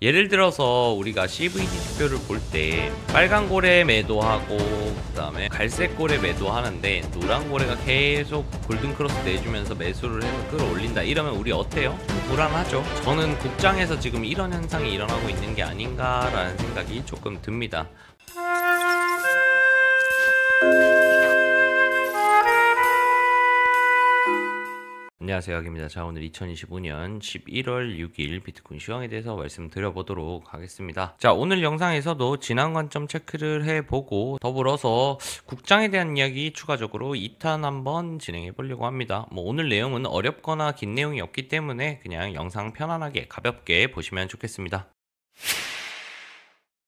예를 들어서 우리가 CVD 지표를 볼 때 빨간 고래 매도하고 그다음에 갈색 고래 매도하는데 노란 고래가 계속 골든 크로스 내주면서 매수를 해서 끌어올린다 이러면 우리 어때요? 좀 불안하죠? 저는 국장에서 지금 이런 현상이 일어나고 있는 게 아닌가라는 생각이 조금 듭니다. 안녕하세요, 학입니다. 자, 오늘 2025년 11월 6일 비트코인 시황에 대해서 말씀드려보도록 하겠습니다. 자, 오늘 영상에서도 지난 관점 체크를 해보고 더불어서 국장에 대한 이야기 추가적으로 2탄 한번 진행해 보려고 합니다. 오늘 내용은 어렵거나 긴 내용이 없기 때문에 그냥 영상 편안하게 가볍게 보시면 좋겠습니다.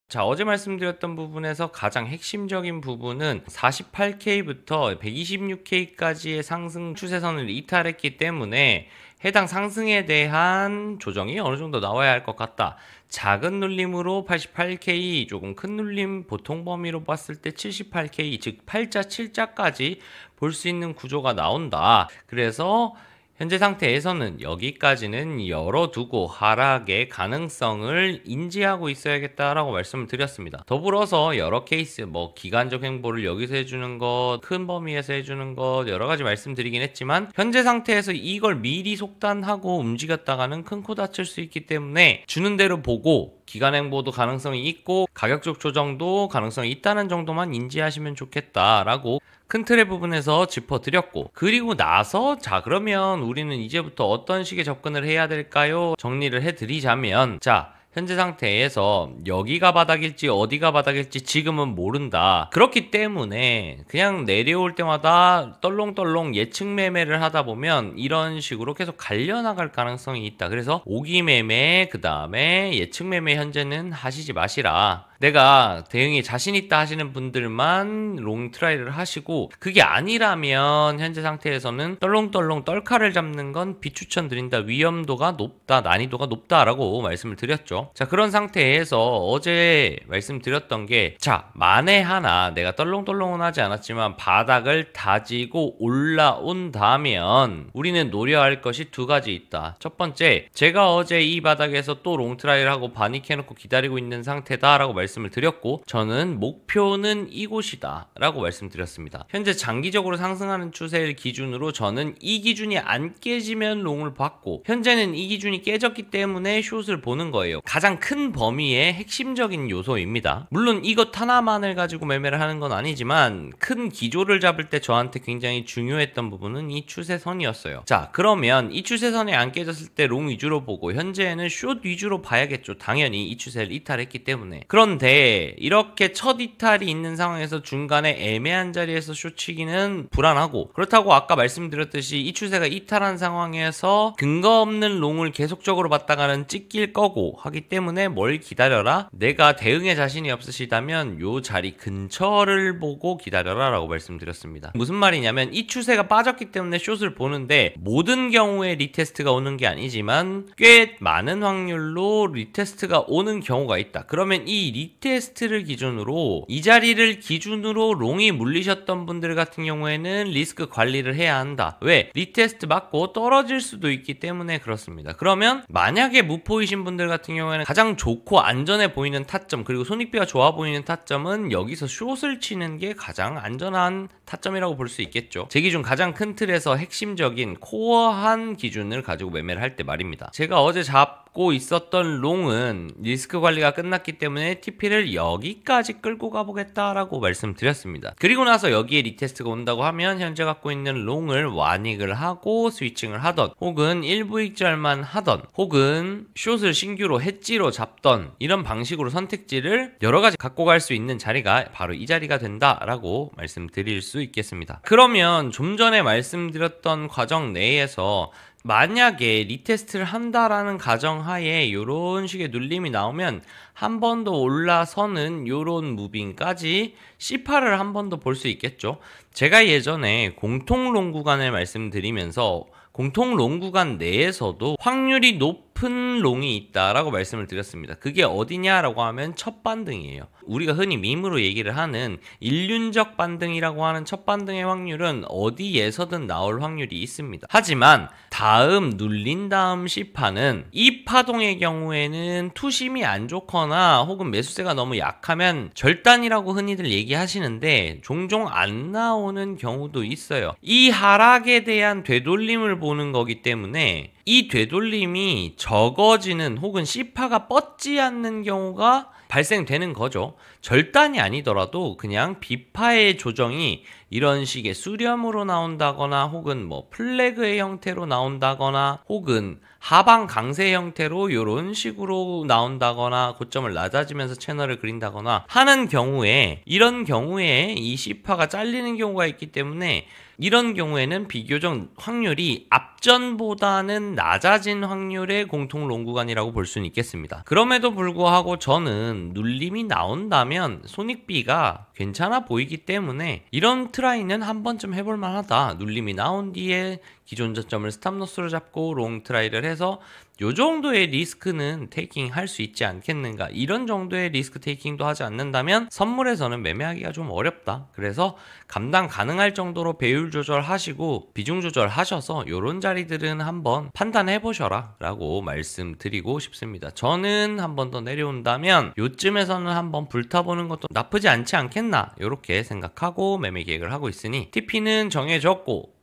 자, 어제 말씀드렸던 부분에서 가장 핵심적인 부분은 48K부터 126K까지의 상승 추세선을 이탈했기 때문에 해당 상승에 대한 조정이 어느 정도 나와야 할 것 같다. 작은 눌림으로 88K, 조금 큰 눌림 보통 범위로 봤을 때 78K, 즉 8자, 7자까지 볼 수 있는 구조가 나온다. 그래서 현재 상태에서는 여기까지는 열어두고 하락의 가능성을 인지하고 있어야겠다라고 말씀을 드렸습니다. 더불어서 여러 케이스, 기간적 행보를 여기서 해주는 것, 큰 범위에서 해주는 것, 여러 가지 말씀드리긴 했지만 현재 상태에서 이걸 미리 속단하고 움직였다가는 큰 코 다칠 수 있기 때문에 주는 대로 보고 기간 행보도 가능성이 있고 가격적 조정도 가능성이 있다는 정도만 인지하시면 좋겠다라고 큰 틀의 부분에서 짚어드렸고, 그리고 나서 자, 그러면 우리는 이제부터 어떤 식의 접근을 해야 될까요? 정리를 해드리자면, 자, 현재 상태에서 여기가 바닥일지 어디가 바닥일지 지금은 모른다. 그렇기 때문에 그냥 내려올 때마다 떨렁떨렁 예측 매매를 하다 보면 이런 식으로 계속 갈려나갈 가능성이 있다. 그래서 오기 매매, 그 다음에 예측 매매 현재는 하시지 마시라. 내가 대응이 자신 있다 하시는 분들만 롱 트라이를 하시고, 그게 아니라면 현재 상태에서는 떨렁떨렁 떨카를 잡는 건 비추천드린다. 위험도가 높다, 난이도가 높다라고 말씀을 드렸죠. 자, 그런 상태에서 어제 말씀드렸던 게, 자, 만에 하나 내가 떨렁떨렁은 하지 않았지만 바닥을 다지고 올라온다면 우리는 노려야 할 것이 두 가지 있다. 첫 번째, 제가 어제 이 바닥에서 또 롱 트라이를 하고 바닉해놓고 기다리고 있는 상태다라고 말씀을 드렸고, 저는 목표는 이곳이다 라고 말씀드렸습니다. 현재 장기적으로 상승하는 추세를 기준으로 저는 이 기준이 안 깨지면 롱을 받고, 현재는 이 기준이 깨졌기 때문에 숏을 보는 거예요. 가장 큰 범위의 핵심적인 요소입니다. 물론 이것 하나만을 가지고 매매를 하는 건 아니지만 큰 기조를 잡을 때 저한테 굉장히 중요했던 부분은 이 추세선이었어요. 자, 그러면 이 추세선이 안 깨졌을 때 롱 위주로 보고 현재는 숏 위주로 봐야겠죠. 당연히 이 추세를 이탈했기 때문에. 그런데 이렇게 첫 이탈이 있는 상황에서 중간에 애매한 자리에서 숏치기는 불안하고, 그렇다고 아까 말씀드렸듯이 이 추세가 이탈한 상황에서 근거 없는 롱을 계속적으로 봤다가는 찍힐 거고 하기 때문에 뭘 기다려라? 내가 대응에 자신이 없으시다면 요 자리 근처를 보고 기다려라 라고 말씀드렸습니다. 무슨 말이냐면 이 추세가 빠졌기 때문에 숏을 보는데 모든 경우에 리테스트가 오는 게 아니지만 꽤 많은 확률로 리테스트가 오는 경우가 있다. 그러면 이 리테스트를 기준으로, 이 자리를 기준으로 롱이 물리셨던 분들 같은 경우에는 리스크 관리를 해야 한다. 왜? 리테스트 맞고 떨어질 수도 있기 때문에 그렇습니다. 그러면 만약에 무포이신 분들 같은 경우에는 가장 좋고 안전해 보이는 타점, 그리고 손익비가 좋아 보이는 타점은 여기서 숏을 치는 게 가장 안전한 타점이라고 볼 수 있겠죠. 제 기준 가장 큰 틀에서 핵심적인 코어한 기준을 가지고 매매를 할 때 말입니다. 제가 어제 잡고 있었던 롱은 리스크 관리가 끝났기 때문에 TP를 여기까지 끌고 가보겠다라고 말씀드렸습니다. 그리고 나서 여기에 리테스트가 온다고 하면 현재 갖고 있는 롱을 완익을 하고 스위칭을 하던, 혹은 일부 익절만 하던, 혹은 숏을 신규로 해지로 잡던, 이런 방식으로 선택지를 여러 가지 갖고 갈 수 있는 자리가 바로 이 자리가 된다라고 말씀드릴 수 있겠습니다. 그러면 좀 전에 말씀드렸던 과정 내에서 만약에 리테스트를 한다라는 가정하에 이런 식의 눌림이 나오면 한 번 더 올라서는 이런 무빙까지 C8을 한 번 더 볼 수 있겠죠. 제가 예전에 공통 롱 구간을 말씀드리면서 공통 롱 구간 내에서도 확률이 높은 높은 롱이 있다라고 말씀을 드렸습니다. 그게 어디냐라고 하면 첫 반등이에요. 우리가 흔히 밈으로 얘기를 하는 일륜적 반등이라고 하는 첫 반등의 확률은 어디에서든 나올 확률이 있습니다. 하지만 다음 눌린 다음 C파는 이 파동의 경우에는 투심이 안 좋거나 혹은 매수세가 너무 약하면 절단이라고 흔히들 얘기하시는데 종종 안 나오는 경우도 있어요. 이 하락에 대한 되돌림을 보는 거기 때문에 이 되돌림이 적어지는 혹은 C파가 뻗지 않는 경우가 발생되는 거죠. 절단이 아니더라도 그냥 B파의 조정이 이런 식의 수렴으로 나온다거나 혹은 뭐 플래그의 형태로 나온다거나 혹은 하방 강세 형태로 이런 식으로 나온다거나 고점을 낮아지면서 채널을 그린다거나 하는 경우에 이런 경우에 이 C파가 잘리는 경우가 있기 때문에 이런 경우에는 비교적 확률이 앞전보다는 낮아진 확률의 공통 롱 구간이라고 볼 수는 있겠습니다. 그럼에도 불구하고 저는 눌림이 나온다면 손익비가 괜찮아 보이기 때문에 이런 트라이는 한 번쯤 해볼 만하다. 눌림이 나온 뒤에 기존 저점을 스탑로스로 잡고 롱 트라이를 해서 요 정도의 리스크는 테이킹 할 수 있지 않겠는가. 이런 정도의 리스크 테이킹도 하지 않는다면 선물에서는 매매하기가 좀 어렵다. 그래서 감당 가능할 정도로 배율 조절하시고 비중 조절하셔서 요런 자리들은 한번 판단해 보셔라 라고 말씀드리고 싶습니다. 저는 한 번 더 내려온다면 요쯤에서는 한번 불타보는 것도 나쁘지 않지 않겠나 요렇게 생각하고 매매 계획을 하고 있으니 TP는 정해졌고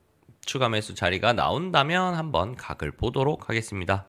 추가 매수 자리가 나온다면 한번 각을 보도록 하겠습니다.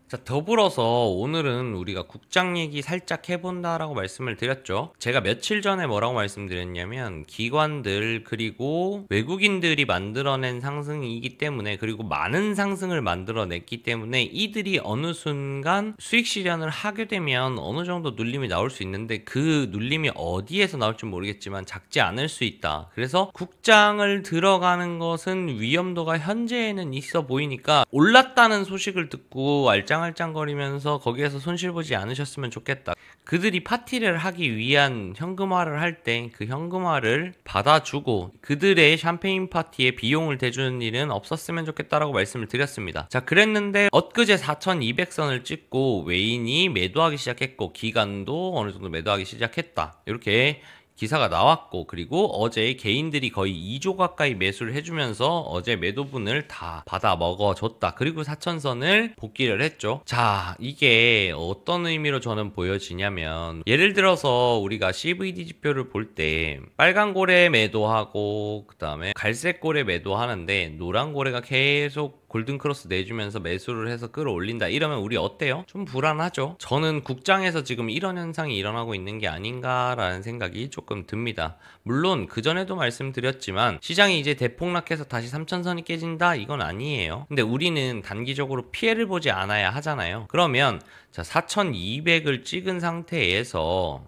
자, 더불어서 오늘은 우리가 국장 얘기 살짝 해본다라고 말씀을 드렸죠. 제가 며칠 전에 뭐라고 말씀드렸냐면 기관들 그리고 외국인들이 만들어낸 상승이기 때문에 그리고 많은 상승을 만들어냈기 때문에 이들이 어느 순간 수익 실현을 하게 되면 어느 정도 눌림이 나올 수 있는데 그 눌림이 어디에서 나올지 모르겠지만 작지 않을 수 있다. 그래서 국장을 들어가는 것은 위험도가 현재에는 있어 보이니까 올랐다는 소식을 듣고 알짱거리면서 거기에서 손실 보지 않으셨으면 좋겠다. 그들이 파티를 하기 위한 현금화를 할 때 그 현금화를 받아주고 그들의 샴페인 파티에 비용을 대주는 일은 없었으면 좋겠다라고 말씀을 드렸습니다. 자, 그랬는데 엊그제 4200선을 찍고 외인이 매도하기 시작했고 기관도 어느 정도 매도하기 시작했다. 이렇게 기사가 나왔고 그리고 어제 개인들이 거의 2조 가까이 매수를 해주면서 어제 매도분을 다 받아 먹어줬다. 그리고 4천선을 복귀를 했죠. 자, 이게 어떤 의미로 저는 보여지냐면 예를 들어서 우리가 CVD 지표를 볼 때 빨간 고래 매도하고 그 다음에 갈색 고래 매도하는데 노란 고래가 계속 골든크로스 내주면서 매수를 해서 끌어올린다 이러면 우리 어때요? 좀 불안하죠. 저는 국장에서 지금 이런 현상이 일어나고 있는 게 아닌가라는 생각이 조금 듭니다. 물론 그전에도 말씀드렸지만 시장이 이제 대폭락해서 다시 3천선이 깨진다 이건 아니에요. 근데 우리는 단기적으로 피해를 보지 않아야 하잖아요. 그러면 자 4200을 찍은 상태에서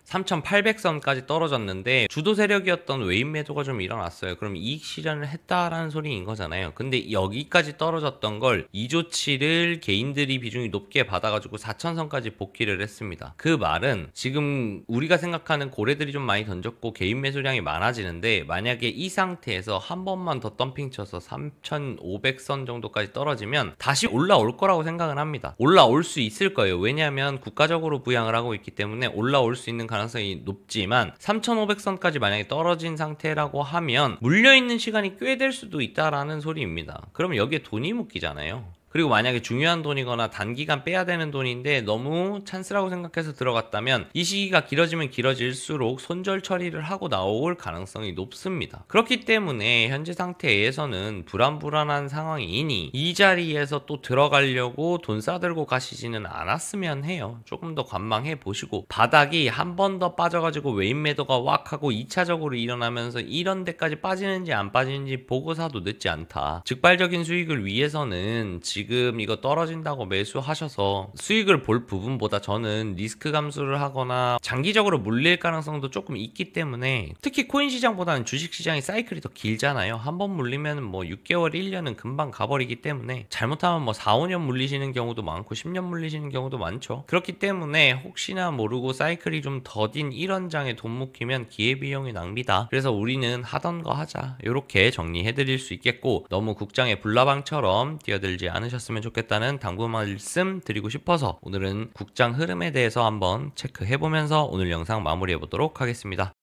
3800선까지 떨어졌는데 주도 세력이었던 외인 매도가 좀 일어났어요. 그럼 이익 실현을 했다라는 소리인 거잖아요. 근데 여기까지 떨어졌던 걸 2조치를 개인들이 비중이 높게 받아가지고 4천선까지 복귀를 했습니다. 그 말은 지금 우리가 생각하는 고래들이 좀 많이 던졌고 개인 매수량이 많아지는데 만약에 이 상태에서 한 번만 더 덤핑 쳐서 3500선 정도까지 떨어지면 다시 올라올 거라고 생각을 합니다. 올라올 수 있을 거예요. 왜냐하면 국가적으로 부양을 하고 있기 때문에 올라올 수 있는 가능성이 높지만 3500선까지 만약에 떨어진 상태라고 하면 물려있는 시간이 꽤 될 수도 있다라는 소리입니다. 그럼 여기에 돈이 묶이잖아요. 그리고 만약에 중요한 돈이거나 단기간 빼야 되는 돈인데 너무 찬스라고 생각해서 들어갔다면 이 시기가 길어지면 길어질수록 손절 처리를 하고 나올 가능성이 높습니다. 그렇기 때문에 현재 상태에서는 불안한 상황이니 이 자리에서 또 들어가려고 돈 싸들고 가시지는 않았으면 해요. 조금 더 관망해 보시고 바닥이 한 번 더 빠져가지고 외인 매도가 왁 하고 2차적으로 일어나면서 이런 데까지 빠지는지 안 빠지는지 보고 사도 늦지 않다. 즉발적인 수익을 위해서는 지금 이거 떨어진다고 매수하셔서 수익을 볼 부분보다 저는 리스크 감수를 하거나 장기적으로 물릴 가능성도 조금 있기 때문에 특히 코인 시장보다는 주식 시장이 사이클이 더 길잖아요. 한번 물리면 뭐 6개월, 1년은 금방 가버리기 때문에 잘못하면 뭐 4, 5년 물리시는 경우도 많고 10년 물리시는 경우도 많죠. 그렇기 때문에 혹시나 모르고 사이클이 좀 더딘 이런 장에 돈 묵히면 기회비용이 낭비다. 그래서 우리는 하던 거 하자. 이렇게 정리해드릴 수 있겠고 너무 국장의 불나방처럼 뛰어들지 않으셔도 보셨으면 좋겠다는 당부 말씀 드리고 싶어서 오늘은 국장 흐름에 대해서 한번 체크해보면서 오늘 영상 마무리해보도록 하겠습니다.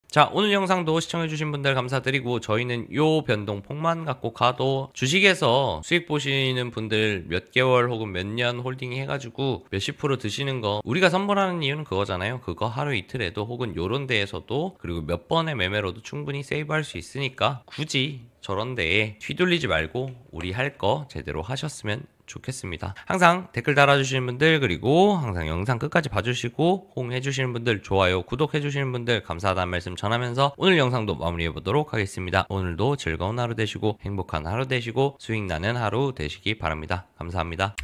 자, 오늘 영상도 시청해주신 분들 감사드리고 저희는 요 변동폭만 갖고 가도 주식에서 수익 보시는 분들 몇 개월 혹은 몇 년 홀딩 해가지고 몇십 프로 드시는 거 우리가 선물하는 이유는 그거잖아요. 그거 하루 이틀에도 혹은 요런 데에서도 그리고 몇 번의 매매로도 충분히 세이브할 수 있으니까 굳이 저런 데에 휘둘리지 말고 우리 할 거 제대로 하셨으면 좋겠습니다. 항상 댓글 달아주시는 분들 그리고 항상 영상 끝까지 봐주시고 호응해주시는 분들 좋아요 구독해주시는 분들 감사하다는 말씀 전하면서 오늘 영상도 마무리해보도록 하겠습니다. 오늘도 즐거운 하루 되시고 행복한 하루 되시고 수익 나는 하루 되시기 바랍니다. 감사합니다.